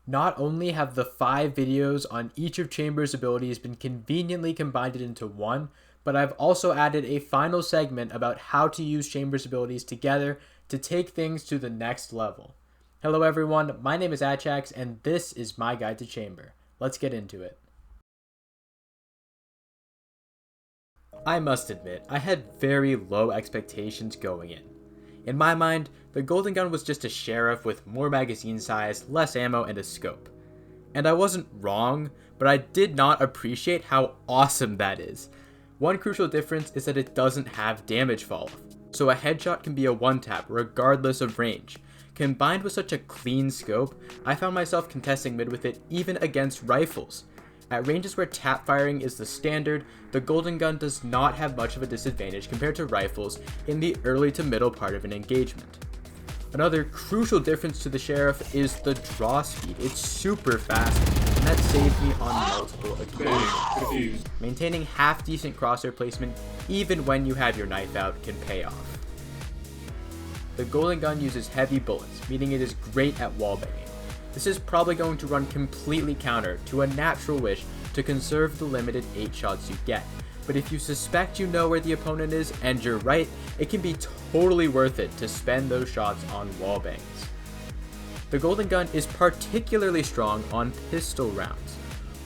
Not only have the 5 videos on each of Chamber's abilities been conveniently combined into one, but I've also added a final segment about how to use Chamber's abilities together to take things to the next level. Hello everyone, my name is Achax and this is my guide to Chamber. Let's get into it. I must admit, I had very low expectations going in. In my mind, the Golden Gun was just a sheriff with more magazine size, less ammo, and a scope. And I wasn't wrong, but I did not appreciate how awesome that is. One crucial difference is that it doesn't have damage falloff, so a headshot can be a one-tap regardless of range. Combined with such a clean scope, I found myself contesting mid with it even against rifles. At ranges where tap firing is the standard, the Golden Gun does not have much of a disadvantage compared to rifles in the early to middle part of an engagement. Another crucial difference to the Sheriff is the draw speed. It's super fast, and that saved me on multiple occasions. Maintaining half decent crosshair placement, even when you have your knife out, can pay off. The Golden Gun uses heavy bullets, meaning it is great at wallbanging. This is probably going to run completely counter to a natural wish to conserve the limited 8 shots you get, but if you suspect you know where the opponent is and you're right, it can be totally worth it to spend those shots on wallbangs. The Golden Gun is particularly strong on pistol rounds.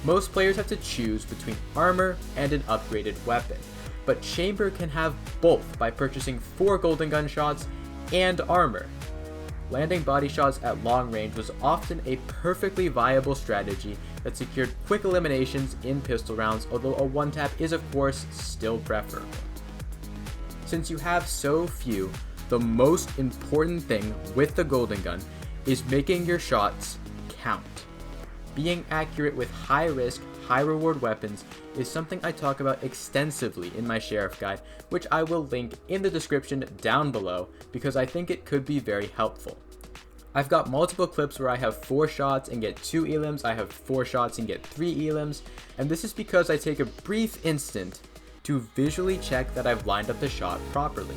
Most players have to choose between armor and an upgraded weapon, but Chamber can have both by purchasing 4 Golden Gun shots and armor. Landing body shots at long range was often a perfectly viable strategy that secured quick eliminations in pistol rounds, although a one-tap is of course still preferable. Since you have so few, the most important thing with the Golden Gun is making your shots count. Being accurate with high risk, high reward weapons is something I talk about extensively in my Sheriff guide, which I will link in the description down below because I think it could be very helpful. I've got multiple clips where I have 4 shots and get 2 elims, I have 4 shots and get 3 elims, and this is because I take a brief instant to visually check that I've lined up the shot properly.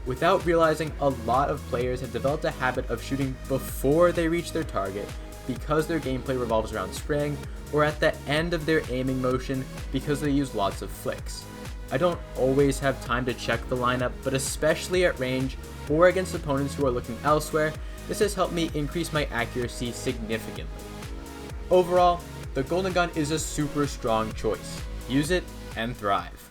Without realizing, a lot of players have developed a habit of shooting before they reach their target because their gameplay revolves around spraying, or at the end of their aiming motion because they use lots of flicks. I don't always have time to check the lineup, but especially at range or against opponents who are looking elsewhere, this has helped me increase my accuracy significantly. Overall, the Golden Gun is a super strong choice. Use it and thrive.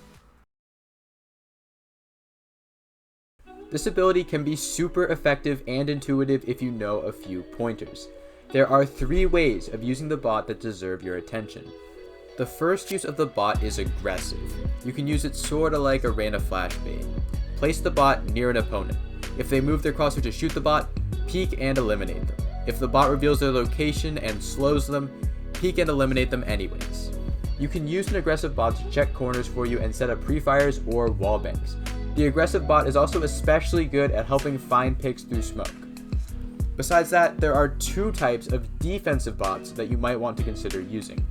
This ability can be super effective and intuitive if you know a few pointers. There are 3 ways of using the bot that deserve your attention. The first use of the bot is aggressive. You can use it sorta like a Reyna flashbang. Place the bot near an opponent. If they move their crosshair to shoot the bot, peek and eliminate them. If the bot reveals their location and slows them, peek and eliminate them anyways. You can use an aggressive bot to check corners for you and set up pre-fires or wallbangs. The aggressive bot is also especially good at helping find picks through smoke. Besides that, there are 2 types of defensive bots that you might want to consider using.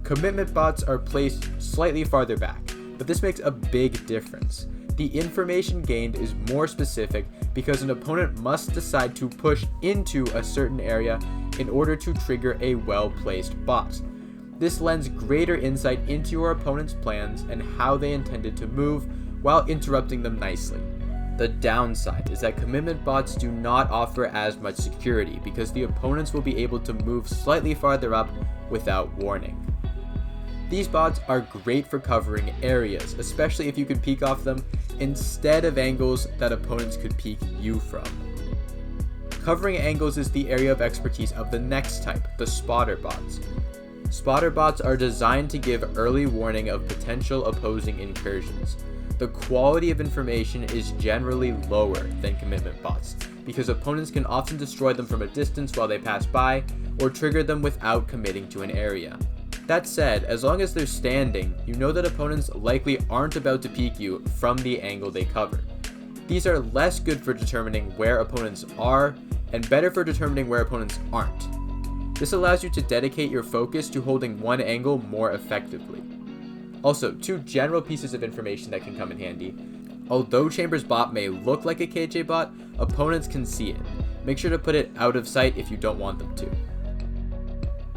Commitment bots are placed slightly farther back, but this makes a big difference. The information gained is more specific because an opponent must decide to push into a certain area in order to trigger a well-placed bot. This lends greater insight into your opponent's plans and how they intended to move while interrupting them nicely. The downside is that commitment bots do not offer as much security because the opponents will be able to move slightly farther up without warning. These bots are great for covering areas, especially if you can peek off them instead of angles that opponents could peek you from. Covering angles is the area of expertise of the next type, the spotter bots. Spotter bots are designed to give early warning of potential opposing incursions. The quality of information is generally lower than commitment bots, because opponents can often destroy them from a distance while they pass by, or trigger them without committing to an area. That said, as long as they're standing, you know that opponents likely aren't about to peek you from the angle they cover. These are less good for determining where opponents are, and better for determining where opponents aren't. This allows you to dedicate your focus to holding one angle more effectively. Also, 2 general pieces of information that can come in handy. Although Chamber's bot may look like a KJ bot, opponents can see it. Make sure to put it out of sight if you don't want them to.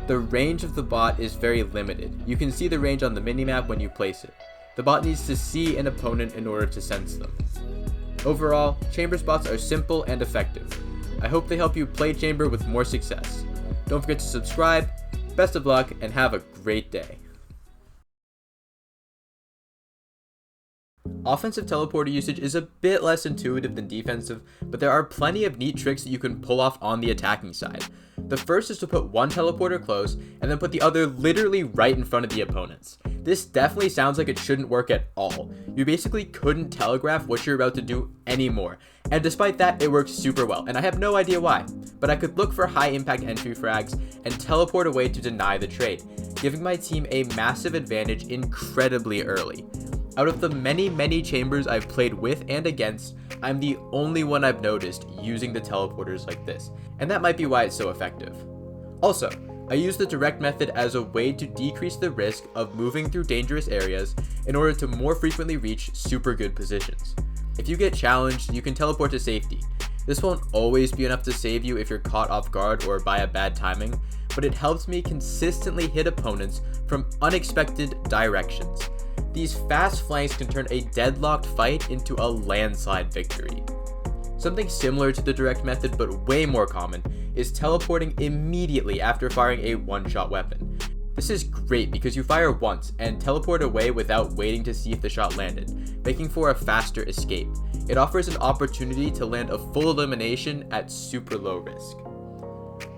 The range of the bot is very limited. You can see the range on the minimap when you place it. The bot needs to see an opponent in order to sense them. Overall, chamber spots are simple and effective. I hope they help you play chamber with more success. Don't forget to subscribe, best of luck, and have a great day. Offensive teleporter usage is a bit less intuitive than defensive, but there are plenty of neat tricks that you can pull off on the attacking side. The first is to put one teleporter close, and then put the other literally right in front of the opponents. This definitely sounds like it shouldn't work at all. You basically couldn't telegraph what you're about to do anymore, and despite that, it works super well, and I have no idea why. But I could look for high impact entry frags and teleport away to deny the trade, giving my team a massive advantage incredibly early. Out of the many chambers I've played with and against, I'm the only one I've noticed using the teleporters like this, and that might be why it's so effective. Also, I use the direct method as a way to decrease the risk of moving through dangerous areas in order to more frequently reach super good positions. If you get challenged, you can teleport to safety. This won't always be enough to save you if you're caught off guard or by a bad timing, but it helps me consistently hit opponents from unexpected directions. These fast flanks can turn a deadlocked fight into a landslide victory. Something similar to the direct method but way more common is teleporting immediately after firing a one-shot weapon. This is great because you fire once and teleport away without waiting to see if the shot landed, making for a faster escape. It offers an opportunity to land a full elimination at super low risk.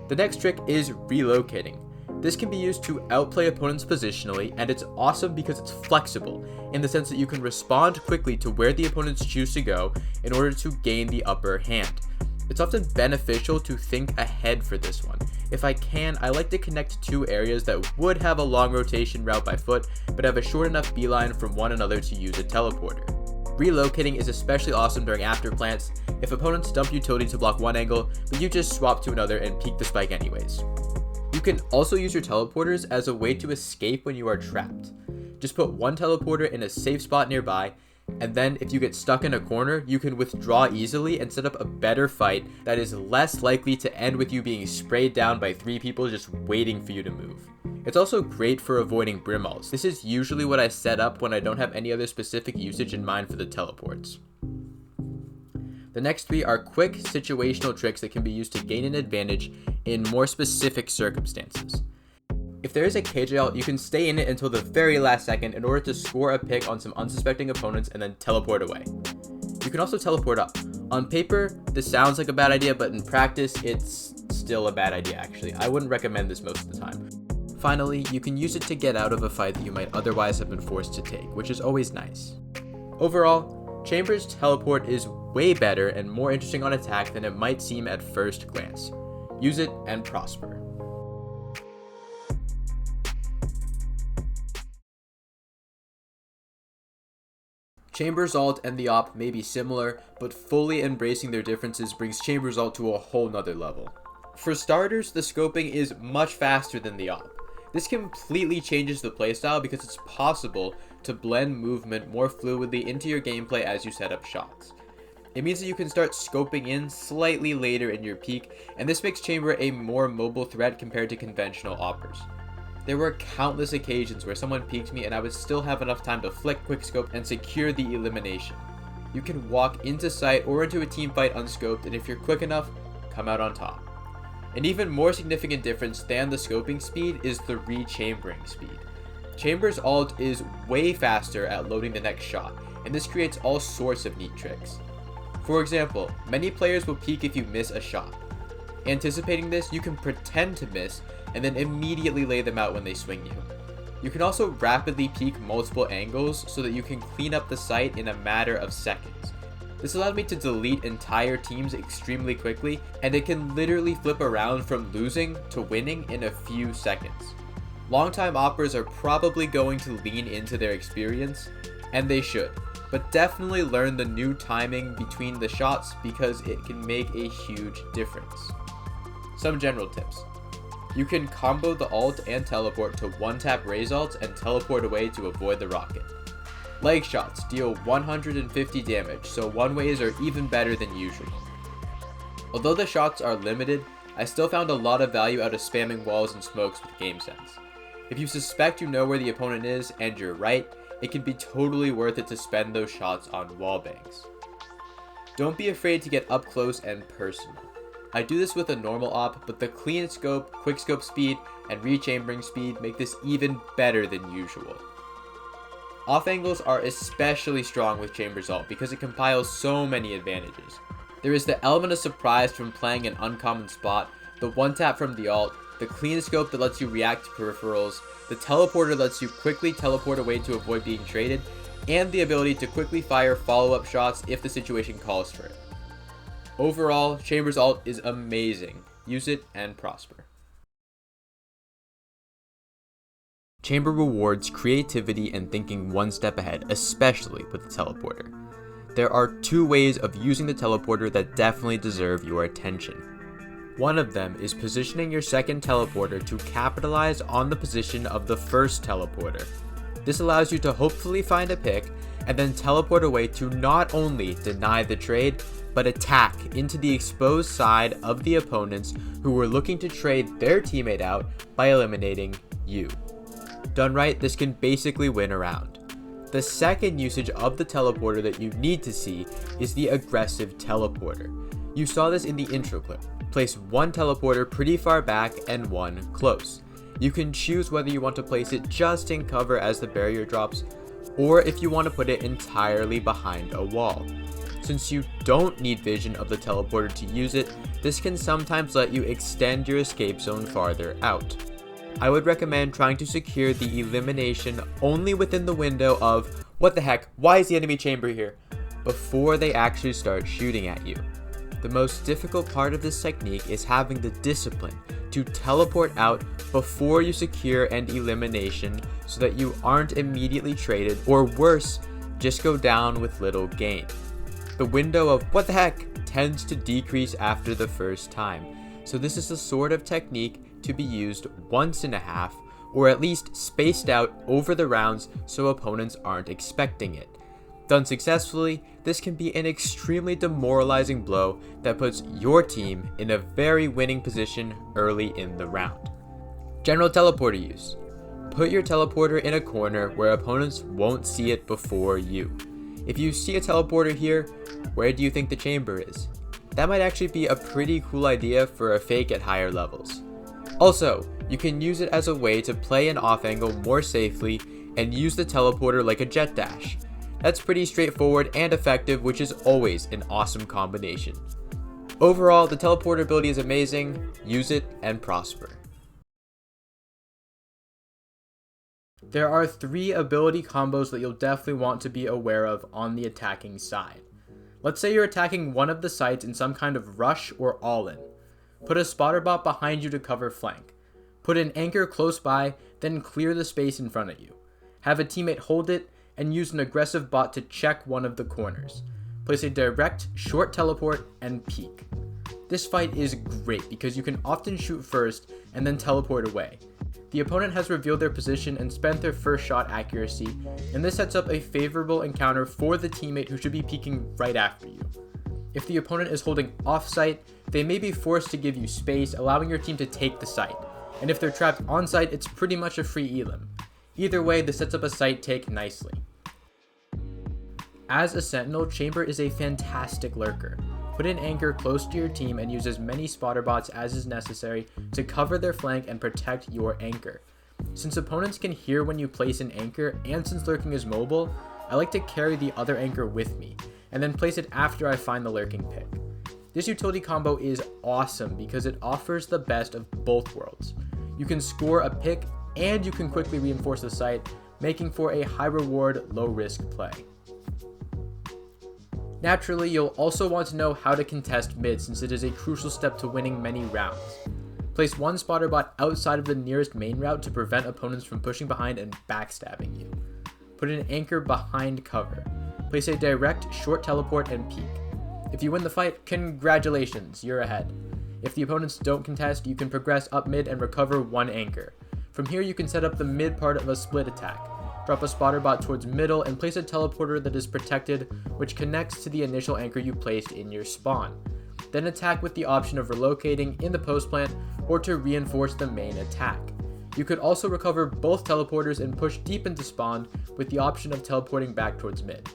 The next trick is relocating. This can be used to outplay opponents positionally, and it's awesome because it's flexible, in the sense that you can respond quickly to where the opponents choose to go in order to gain the upper hand. It's often beneficial to think ahead for this one. If I can, I like to connect two areas that would have a long rotation route by foot, but have a short enough beeline from one another to use a teleporter. Relocating is especially awesome during afterplants, if opponents dump utility to block one angle, but you just swap to another and peek the spike anyways. You can also use your teleporters as a way to escape when you are trapped. Just put one teleporter in a safe spot nearby, and then if you get stuck in a corner, you can withdraw easily and set up a better fight that is less likely to end with you being sprayed down by 3 people just waiting for you to move. It's also great for avoiding brimals. This is usually what I set up when I don't have any other specific usage in mind for the teleports. The next 3 are quick situational tricks that can be used to gain an advantage in more specific circumstances. If there is a cage out, you can stay in it until the very last second in order to score a pick on some unsuspecting opponents and then teleport away. You can also teleport up. On paper, this sounds like a bad idea, but in practice, it's still a bad idea actually. I wouldn't recommend this most of the time. Finally, you can use it to get out of a fight that you might otherwise have been forced to take, which is always nice. Overall, Chamber's teleport is way better and more interesting on attack than it might seem at first glance. Use it and prosper. Chamber's ult and the op may be similar, but fully embracing their differences brings Chamber's ult to a whole nother level. For starters, the scoping is much faster than the op. This completely changes the playstyle because it's possible to blend movement more fluidly into your gameplay as you set up shots. It means that you can start scoping in slightly later in your peak, and this makes Chamber a more mobile threat compared to conventional oppers. There were countless occasions where someone peeked me and I would still have enough time to flick quickscope and secure the elimination. You can walk into sight or into a team fight unscoped, and if you're quick enough, come out on top. An even more significant difference than the scoping speed is the rechambering speed. Chamber's ult is way faster at loading the next shot, and this creates all sorts of neat tricks. For example, many players will peek if you miss a shot. Anticipating this, you can pretend to miss and then immediately lay them out when they swing you. You can also rapidly peek multiple angles so that you can clean up the site in a matter of seconds. This allowed me to delete entire teams extremely quickly, and it can literally flip around from losing to winning in a few seconds. Longtime oppers are probably going to lean into their experience, and they should, but definitely learn the new timing between the shots because it can make a huge difference. Some general tips. You can combo the ult and teleport to one-tap raise ults and teleport away to avoid the rocket. Leg shots deal 150 damage, so one-ways are even better than usual. Although the shots are limited, I still found a lot of value out of spamming walls and smokes with game sense. If you suspect you know where the opponent is and you're right, it can be totally worth it to spend those shots on wallbangs. Don't be afraid to get up close and personal. I do this with a normal op, but the clean scope, quick scope speed, and rechambering speed make this even better than usual. Off angles are especially strong with Chamber's ult because it compiles so many advantages. There is the element of surprise from playing an uncommon spot, the one tap from the ult, the clean scope that lets you react to peripherals, the teleporter lets you quickly teleport away to avoid being traded, and the ability to quickly fire follow-up shots if the situation calls for it. Overall, Chamber's ult is amazing. Use it and prosper. Chamber rewards creativity and thinking one step ahead, especially with the teleporter. There are two ways of using the teleporter that definitely deserve your attention. One of them is positioning your second teleporter to capitalize on the position of the first teleporter. This allows you to hopefully find a pick and then teleport away to not only deny the trade, but attack into the exposed side of the opponents who were looking to trade their teammate out by eliminating you. Done right, this can basically win a round. The second usage of the teleporter that you need to see is the aggressive teleporter. You saw this in the intro clip. Place one teleporter pretty far back and one close. You can choose whether you want to place it just in cover as the barrier drops, or if you want to put it entirely behind a wall. Since you don't need vision of the teleporter to use it, this can sometimes let you extend your escape zone farther out. I would recommend trying to secure the elimination only within the window of, what the heck, why is the enemy chamber here, before they actually start shooting at you. The most difficult part of this technique is having the discipline to teleport out before you secure an elimination so that you aren't immediately traded, or worse, just go down with little gain. The window of what the heck tends to decrease after the first time, so this is the sort of technique to be used once in a half, or at least spaced out over the rounds so opponents aren't expecting it. Done successfully, this can be an extremely demoralizing blow that puts your team in a very winning position early in the round. General teleporter use. Put your teleporter in a corner where opponents won't see it before you. If you see a teleporter here, where do you think the chamber is? That might actually be a pretty cool idea for a fake at higher levels. Also, you can use it as a way to play an off angle more safely and use the teleporter like a jet dash. That's pretty straightforward and effective, which is always an awesome combination. Overall, the teleporter ability is amazing. Use it and prosper. There are 3 ability combos that you'll definitely want to be aware of on the attacking side. Let's say you're attacking one of the sites in some kind of rush or all-in. Put a spotter bot behind you to cover flank. Put an anchor close by, then clear the space in front of you. Have a teammate hold it, and use an aggressive bot to check one of the corners. Place a direct, short teleport, and peek. This fight is great because you can often shoot first and then teleport away. The opponent has revealed their position and spent their first shot accuracy, and this sets up a favorable encounter for the teammate who should be peeking right after you. If the opponent is holding off-site, they may be forced to give you space, allowing your team to take the site, and if they're trapped on-site, it's pretty much a free elim. Either way, this sets up a site take nicely. As a sentinel, Chamber is a fantastic lurker. Put an anchor close to your team and use as many spotter bots as is necessary to cover their flank and protect your anchor. Since opponents can hear when you place an anchor, and since lurking is mobile, I like to carry the other anchor with me, and then place it after I find the lurking pick. This utility combo is awesome because it offers the best of both worlds. You can score a pick and you can quickly reinforce the site, making for a high reward, low risk play. Naturally, you'll also want to know how to contest mid since it is a crucial step to winning many rounds. Place one spotter bot outside of the nearest main route to prevent opponents from pushing behind and backstabbing you. Put an anchor behind cover. Place a direct short teleport and peek. If you win the fight, congratulations, you're ahead. If the opponents don't contest, you can progress up mid and recover one anchor. From here you can set up the mid part of a split attack. Drop a spotter bot towards middle and place a teleporter that is protected, which connects to the initial anchor you placed in your spawn. then attack with the option of relocating in the post plant or to reinforce the main attack. You could also recover both teleporters and push deep into spawn with the option of teleporting back towards mid.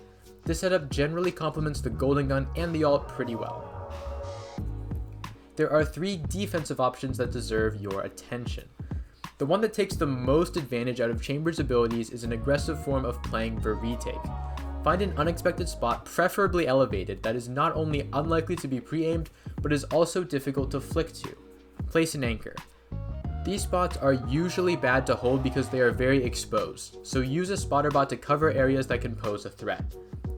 This setup generally complements the golden gun and the ult pretty well. There are 3 defensive options that deserve your attention. The one that takes the most advantage out of Chamber's abilities is an aggressive form of playing for retake. Find an unexpected spot, preferably elevated, that is not only unlikely to be pre-aimed, but is also difficult to flick to. Place an anchor. These spots are usually bad to hold because they are very exposed, so use a spotter bot to cover areas that can pose a threat.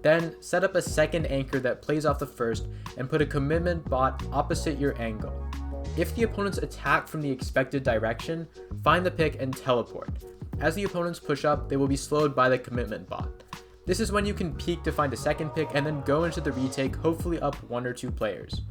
Then, set up a second anchor that plays off the first and put a commitment bot opposite your angle. If the opponents attack from the expected direction, find the pick and teleport. As the opponents push up, they will be slowed by the commitment bot. This is when you can peek to find a second pick and then go into the retake, hopefully up 1 or 2 players.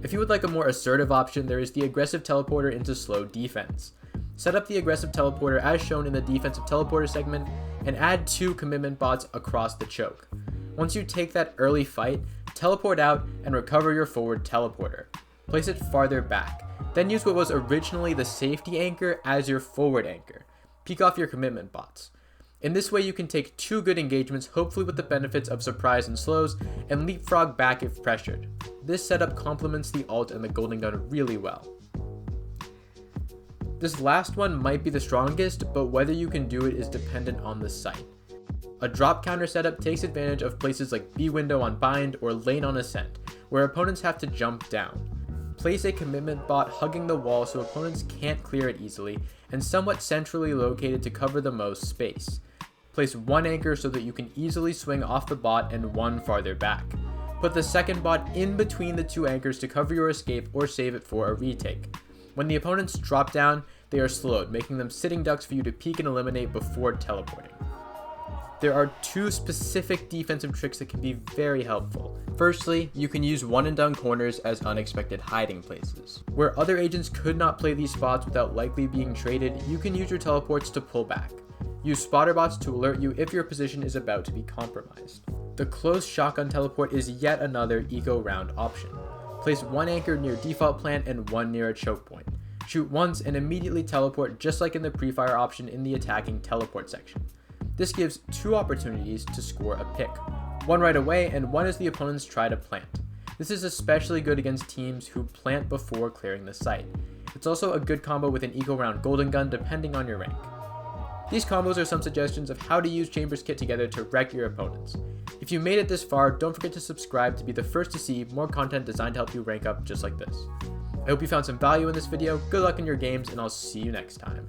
If you would like a more assertive option, there is the aggressive teleporter into slow defense. Set up the aggressive teleporter as shown in the defensive teleporter segment and add 2 commitment bots across the choke. Once you take that early fight, teleport out and recover your forward teleporter. Place it farther back. Then use what was originally the safety anchor as your forward anchor. Peek off your commitment bots. In this way you can take 2 good engagements, hopefully with the benefits of surprise and slows, and leapfrog back if pressured. This setup complements the ult and the golden gun really well. This last one might be the strongest, but whether you can do it is dependent on the site. A drop counter setup takes advantage of places like B window on bind or lane on ascent, where opponents have to jump down. Place a commitment bot hugging the wall so opponents can't clear it easily, and somewhat centrally located to cover the most space. Place 1 anchor so that you can easily swing off the bot and 1 farther back. Put the second bot in between the 2 anchors to cover your escape or save it for a retake. When the opponents drop down, they are slowed, making them sitting ducks for you to peek and eliminate before teleporting. There are 2 specific defensive tricks that can be very helpful. Firstly, you can use one and done corners as unexpected hiding places. Where other agents could not play these spots without likely being traded, you can use your teleports to pull back. Use spotter bots to alert you if your position is about to be compromised. The close shotgun teleport is yet another eco round option. Place 1 anchor near default plant and 1 near a choke point. Shoot once and immediately teleport just like in the pre-fire option in the attacking teleport section. This gives 2 opportunities to score a pick. 1 right away and 1 as the opponents try to plant. This is especially good against teams who plant before clearing the site. It's also a good combo with an eco round golden gun depending on your rank. These combos are some suggestions of how to use Chamber's kit together to wreck your opponents. If you made it this far, don't forget to subscribe to be the first to see more content designed to help you rank up just like this. I hope you found some value in this video, good luck in your games, and I'll see you next time.